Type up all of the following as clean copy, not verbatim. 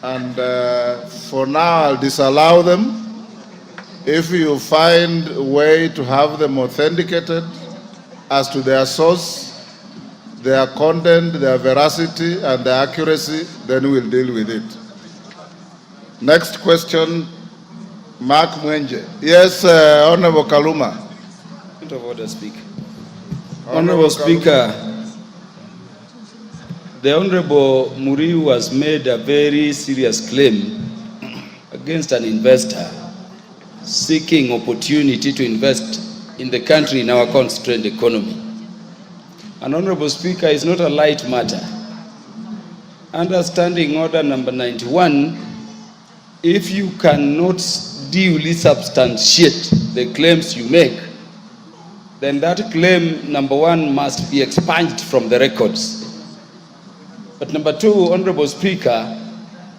and for now I'll disallow them. If you find a way to have them authenticated as to their source, their content, their veracity, and their accuracy, then we'll deal with it. Next question, Mark Mwenje. Yes, Honorable Kaluma. Point of order, Speaker. Honorable Speaker, the Honorable Muriu has made a very serious claim against an investor seeking opportunity to invest in the country in our constrained economy. And Honorable Speaker, is not a light matter. Under Standing Order number 91, if you cannot duly substantiate the claims you make, then that claim, number one, must be expunged from the records. But number two, Honorable Speaker,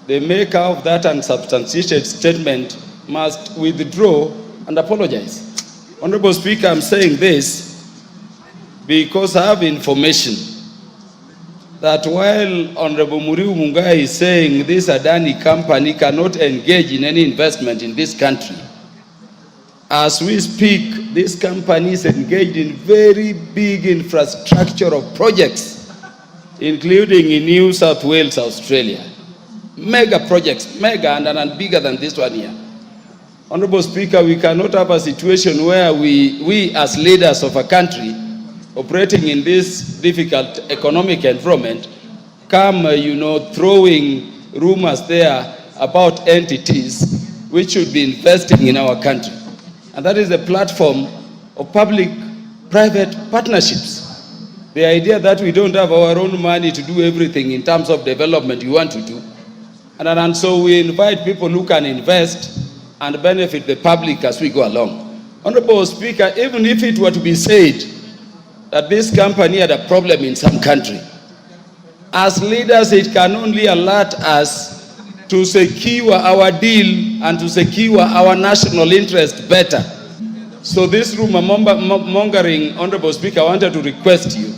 the maker of that unsubstantiated statement must withdraw and apologize. Honorable Speaker, I'm saying this because I have information that while Honorable Muriu Mungai is saying this Adani company cannot engage in any investment in this country, as we speak, this company is engaged in very big infrastructural projects, including in New South Wales, Australia. Mega projects, mega and bigger than this one here. Honorable Speaker, we cannot have a situation where we as leaders of a country operating in this difficult economic environment come, throwing rumors there about entities which should be investing in our country. And that is the platform of public-private partnerships. The idea that we don't have our own money to do everything in terms of development we want to do. And so we invite people who can invest and benefit the public as we go along. Honorable Speaker, even if it were to be said that this company had a problem in some country, as leaders it can only alert us to secure our deal and to secure our national interest better. So this rumor mongering, Honorable Speaker, I wanted to request you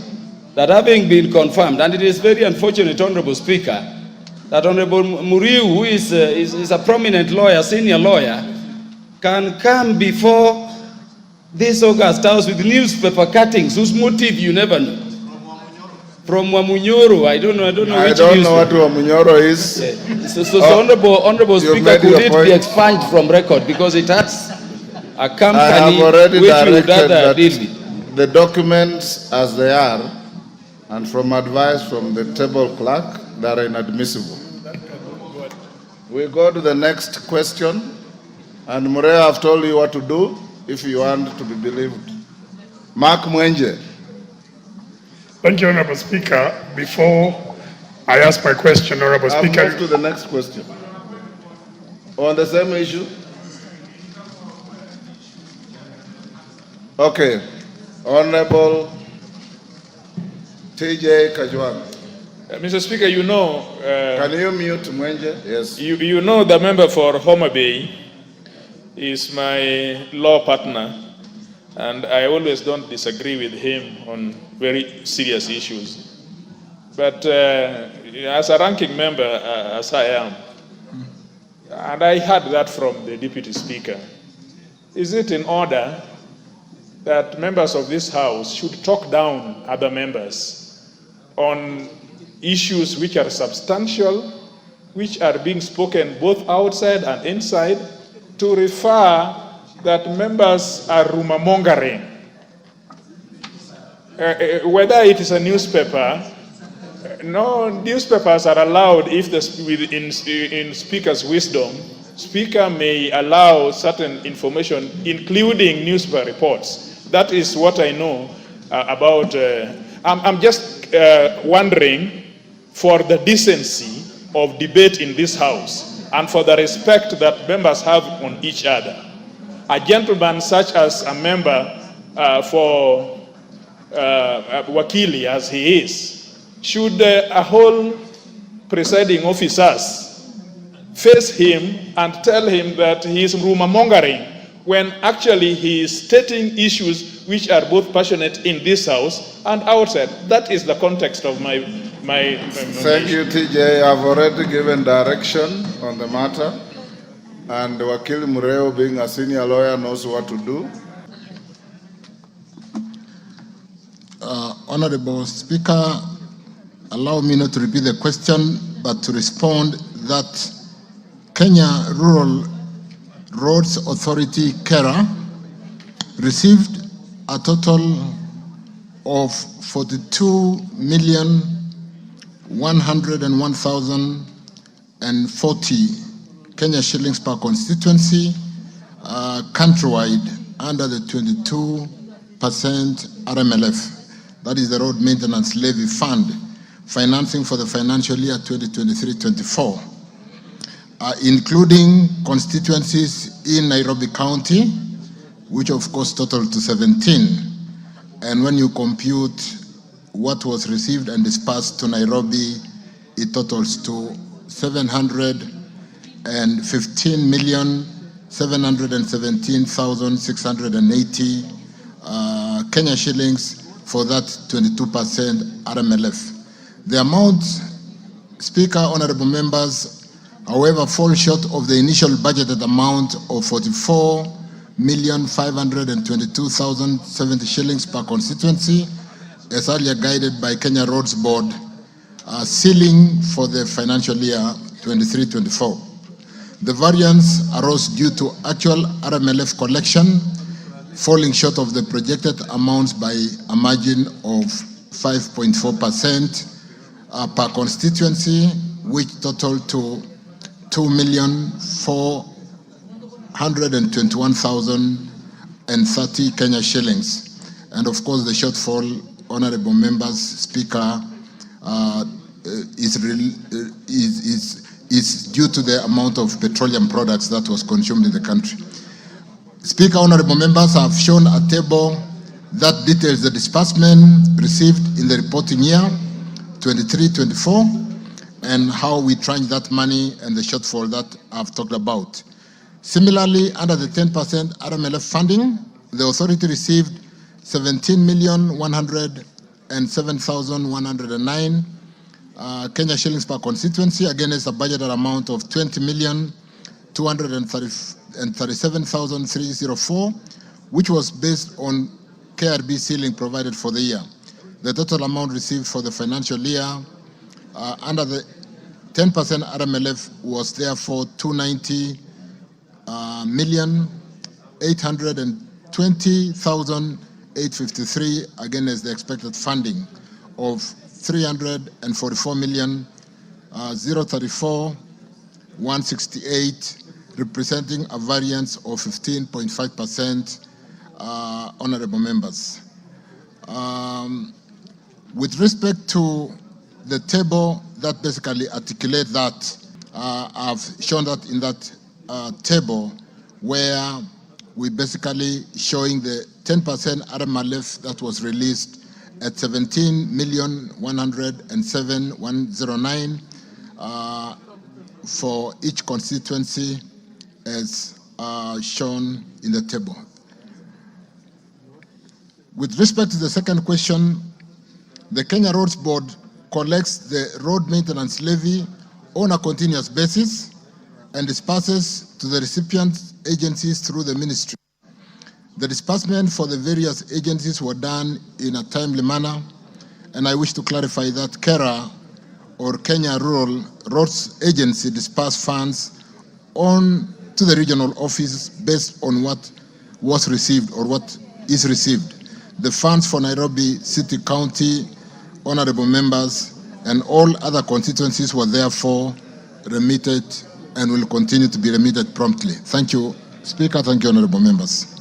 that having been confirmed, and it is very unfortunate, Honorable Speaker, that Honorable Muriu, who is a prominent lawyer, senior lawyer, can come before this August House with newspaper cuttings whose motive you never know. From Wamunyoro, I don't know which newspaper. I don't know what Wamunyoro is. Yeah. So Honorable Speaker, could it be expunged from record because it has a company I have already which directed would rather that deal with the documents as they are, and from advice from the table clerk, that are inadmissible. We go to the next question, and Murea, I've told you what to do if you want to be believed. Mark Mwenje. Thank you, Honorable Speaker. Before I ask my question, Honorable Speaker. I'll move to the next question. On the same issue? Okay. Honorable TJ Kajwang. Mr. Speaker, you know... Can you mute Mwenje? Yes. You know the member for Homa Bay is my law partner, and I always don't disagree with him on very serious issues. But as a ranking member, as I am, and I heard that from the Deputy Speaker, is it in order that members of this House should talk down other members on issues which are substantial, which are being spoken both outside and inside, to refer that members are rumor mongering? Whether it is a newspaper, no newspapers are allowed, if in Speaker's wisdom, Speaker may allow certain information, including newspaper reports. That is what I know about. I'm just wondering, for the decency of debate in this House and for the respect that members have on each other, a gentleman such as a member for Wakili as he is, should a whole presiding officers face him and tell him that he is rumor mongering when actually he is stating issues which are both passionate in this house and outside. That is the context of my Thank you, TJ. I've already given direction on the matter, and Wakili Mureo, being a senior lawyer, knows what to do. Honorable Speaker, allow me not to repeat the question, but to respond that Kenya Rural Roads Authority, KERA, received a total of 42,101,040 Kenya shillings per constituency, countrywide, under the 22% RMLF. That is the Road Maintenance Levy Fund, financing for the financial year 2023-24. Including constituencies in Nairobi County, which of course totaled to 17. And when you compute what was received and dispersed to Nairobi, it totals to 715,717,680 Kenya shillings for that 22% RMLF. The amount, Speaker, honorable members, however, fall short of the initial budgeted amount of 44,522,070 shillings per constituency, as earlier guided by Kenya Roads Board, ceiling for the financial year 23-24. The variance arose due to actual RMLF collection falling short of the projected amounts by a margin of 5.4% per constituency, which totaled to 2,421,030 Kenya shillings. And of course, the shortfall, honorable members, Speaker, is due to the amount of petroleum products that was consumed in the country. Speaker, honorable members, I have shown a table that details the disbursement received in the reporting year 23-24 and how we tranche that money and the shortfall that I've talked about. Similarly, under the 10% RMLF funding, the authority received 17,107,109 Kenya shillings per constituency, against a budgeted amount of 20,237,304, which was based on KRB ceiling provided for the year. The total amount received for the financial year under the 10% RMLF was therefore 290,820,853 against the expected funding of 344,034,168, representing a variance of 15.5%, honorable members. With respect to the table that basically articulates that, I've shown that in that table where we basically showing the 10% RMLF that was released at 17,107,109 for each constituency as shown in the table. With respect to the second question, the Kenya Roads Board collects the road maintenance levy on a continuous basis and disperses to the recipient agencies through the ministry. The disbursement for the various agencies were done in a timely manner, and I wish to clarify that KERA, or Kenya Rural Roads Agency, dispersed funds on to the regional office based on what was received or what is received. The funds for Nairobi City County, honorable members, and all other constituencies were therefore remitted and will continue to be remitted promptly. Thank you, Speaker. Thank you, honorable members.